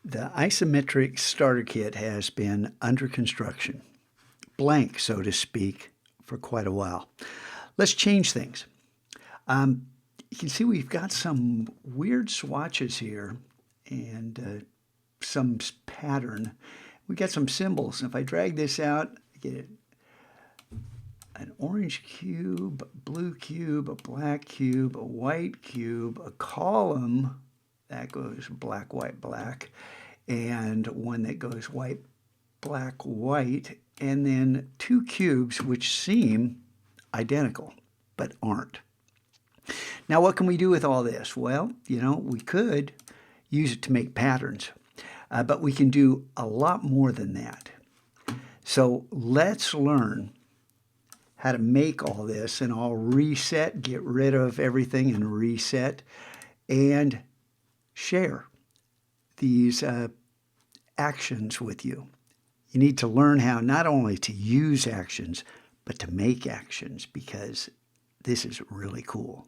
The isometric starter kit has been under construction, blank, so to speak, for quite a while. Let's change things. You can see we've got some weird swatches here and some pattern. We got some symbols. If I drag this out, I get an orange cube, blue cube, a black cube, a white cube, a column that goes black, white, black, and one that goes white, black, white, and then two cubes which seem identical but aren't. Now, what can we do with all this? Well, we could use it to make patterns, but we can do a lot more than that. So let's learn how to make all this, and I'll reset, get rid of everything and reset, and share these actions with you. You need to learn how not only to use actions, but to make actions, because this is really cool.